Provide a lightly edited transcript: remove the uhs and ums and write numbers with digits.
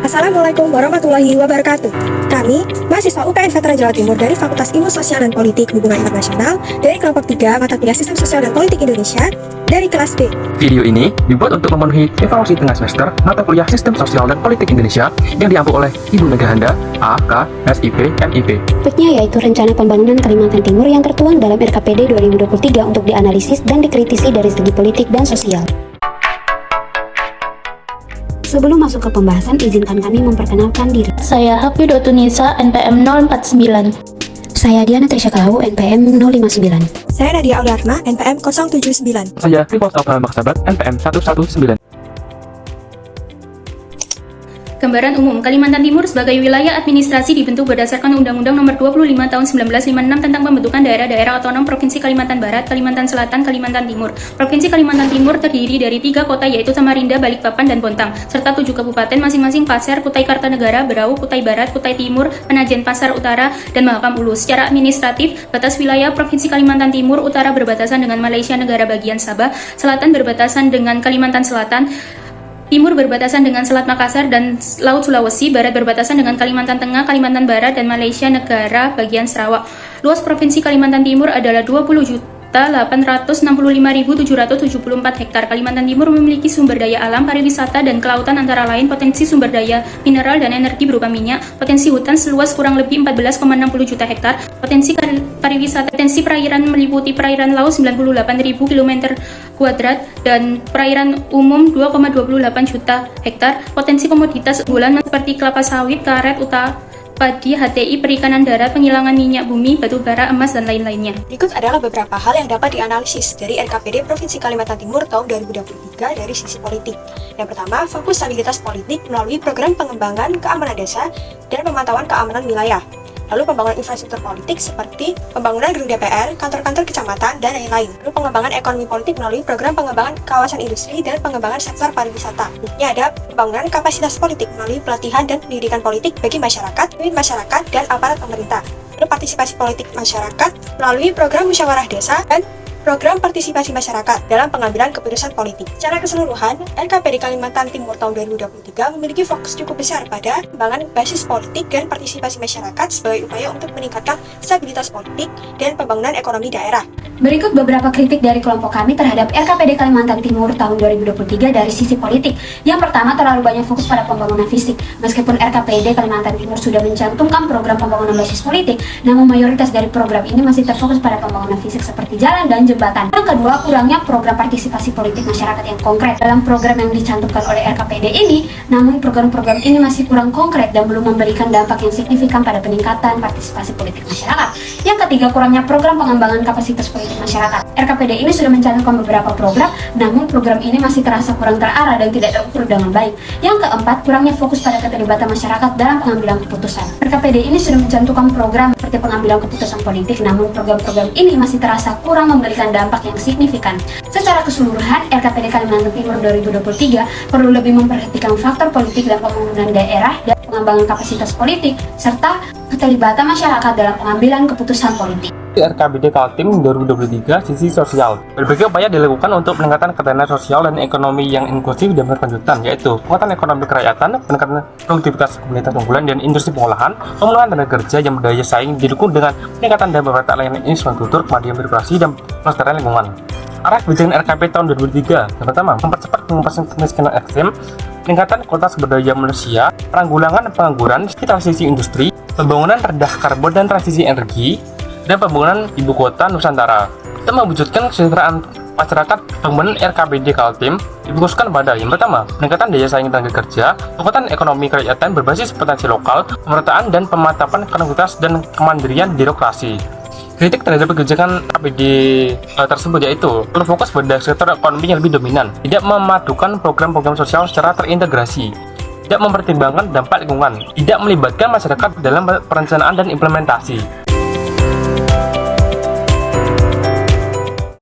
Assalamualaikum warahmatullahi wabarakatuh. Kami, mahasiswa UPN Veteran Jawa Timur dari Fakultas Ilmu Sosial dan Politik Hubungan Internasional dari kelompok 3 mata kuliah Sistem Sosial dan Politik Indonesia dari kelas B. Video ini dibuat untuk memenuhi evaluasi tengah semester mata kuliah Sistem Sosial dan Politik Indonesia yang diampu oleh Ibu Megahanda, AK, SIP, MIP. Topiknya yaitu Rencana Pembangunan Kalimantan Timur yang tertuang dalam RKPD 2023 untuk dianalisis dan dikritisi dari segi politik dan sosial. Sebelum masuk ke pembahasan, izinkan kami memperkenalkan diri. Saya Hafidhotunisa, NPM 049. Saya Diana Trisha Kau, NPM 059. Saya Nadia Auliarma, NPM 079. Saya Rifos Alfa Maksabat, NPM 119. Gambaran umum, Kalimantan Timur sebagai wilayah administrasi dibentuk berdasarkan Undang-Undang Nomor 25 Tahun 1956 tentang pembentukan daerah-daerah otonom Provinsi Kalimantan Barat, Kalimantan Selatan, Kalimantan Timur. Provinsi Kalimantan Timur terdiri dari 3 kota yaitu Samarinda, Balikpapan, dan Bontang, serta 7 kabupaten masing-masing Pasir, Kutai Kartanegara, Berau, Kutai Barat, Kutai Timur, Penajian Pasar Utara, dan Mahakam Ulu. Secara administratif, batas wilayah Provinsi Kalimantan Timur Utara berbatasan dengan Malaysia negara bagian Sabah, Selatan berbatasan dengan Kalimantan Selatan, Timur berbatasan dengan Selat Makassar dan Laut Sulawesi, Barat berbatasan dengan Kalimantan Tengah, Kalimantan Barat, dan Malaysia negara bagian Sarawak. Luas Provinsi Kalimantan Timur adalah 20.865.774 hektar. Kalimantan Timur memiliki sumber daya alam, pariwisata, dan kelautan antara lain potensi sumber daya mineral dan energi berupa minyak, potensi hutan seluas kurang lebih 14,60 juta hektar, potensi pariwisata, potensi perairan meliputi perairan laut 98.000 km kuadrat dan perairan umum 2,28 juta hektar, potensi komoditas unggulan seperti kelapa sawit, karet, padi, HTI, perikanan darat, penghilangan minyak bumi, batu bara, emas, dan lain-lainnya. Berikut adalah beberapa hal yang dapat dianalisis dari RKPD Provinsi Kalimantan Timur tahun 2023 dari sisi politik. Yang pertama, fokus stabilitas politik melalui program pengembangan keamanan desa dan pemantauan keamanan wilayah. Lalu pembangunan infrastruktur politik seperti pembangunan gedung DPR, kantor-kantor kecamatan, dan lain-lain. Lalu pengembangan ekonomi politik melalui program pengembangan kawasan industri dan pengembangan sektor pariwisata. Ini ada pembangunan kapasitas politik melalui pelatihan dan pendidikan politik bagi masyarakat, pemimpin masyarakat, dan aparat pemerintah. Lalu partisipasi politik masyarakat melalui program musyawarah desa dan program partisipasi masyarakat dalam pengambilan keputusan politik. Secara keseluruhan, RKPD Kalimantan Timur tahun 2023 memiliki fokus cukup besar pada pengembangan basis politik dan partisipasi masyarakat sebagai upaya untuk meningkatkan stabilitas politik dan pembangunan ekonomi daerah. Berikut beberapa kritik dari kelompok kami terhadap RKPD Kalimantan Timur tahun 2023 dari sisi politik. Yang pertama, terlalu banyak fokus pada pembangunan fisik. Meskipun RKPD Kalimantan Timur sudah mencantumkan program pembangunan basis politik, namun mayoritas dari program ini masih terfokus pada pembangunan fisik seperti jalan dan jembatan. Yang kedua, kurangnya program partisipasi politik masyarakat yang konkret. Dalam program yang dicantumkan oleh RKPD ini, namun program-program ini masih kurang konkret dan belum memberikan dampak yang signifikan pada peningkatan partisipasi politik masyarakat. Yang ketiga, kurangnya program pengembangan kapasitas politik masyarakat. RKPD ini sudah mencantumkan beberapa program, namun program ini masih terasa kurang terarah dan tidak terukur dengan baik. Yang keempat, kurangnya fokus pada keterlibatan masyarakat dalam pengambilan keputusan. RKPD ini sudah mencantumkan program seperti pengambilan keputusan politik, namun program-program ini masih terasa kurang memberikan dampak yang signifikan. Secara keseluruhan, RKPD Kalimantan Timur 2023 perlu lebih memperhatikan faktor politik dan pembangunan daerah dan pengembangan kapasitas politik, serta keterlibatan masyarakat dalam pengambilan keputusan politik. RKPD Kaltim 2023 sisi sosial. Berbagai upaya dilakukan untuk peningkatan ketahanan sosial dan ekonomi yang inklusif dan berkelanjutan, yaitu penguatan ekonomi kerakyatan, peningkatan produktivitas komunitas unggulan dan industri pengolahan, pemenuhan tenaga kerja yang berdaya saing didukung dengan peningkatan dan pemerintah layanan infrastruktur, kemajuan birokrasi, dan pelestarian lingkungan. Arah kebijakan RKP tahun 2023 yang pertama, mempercepat pengentasan kemiskinan ekstrem, peningkatan kualitas sumber daya manusia, penanggulangan pengangguran, transisi industri, pembangunan rendah karbon dan transisi energi, dan pembangunan ibu kota Nusantara. Untuk mewujudkan kesejahteraan masyarakat, pembangunan RKPD Kaltim difokuskan pada yang pertama, peningkatan daya saing tenaga kerja, penguatan ekonomi kerakyatan berbasis potensi lokal, pemerataan dan pemantapan konektivitas dan kemandirian birokrasi. Kritik terhadap kebijakan RKPD tersebut yaitu perlu fokus pada sektor ekonomi yang lebih dominan, tidak memadukan program-program sosial secara terintegrasi, tidak mempertimbangkan dampak lingkungan, tidak melibatkan masyarakat dalam perencanaan dan implementasi,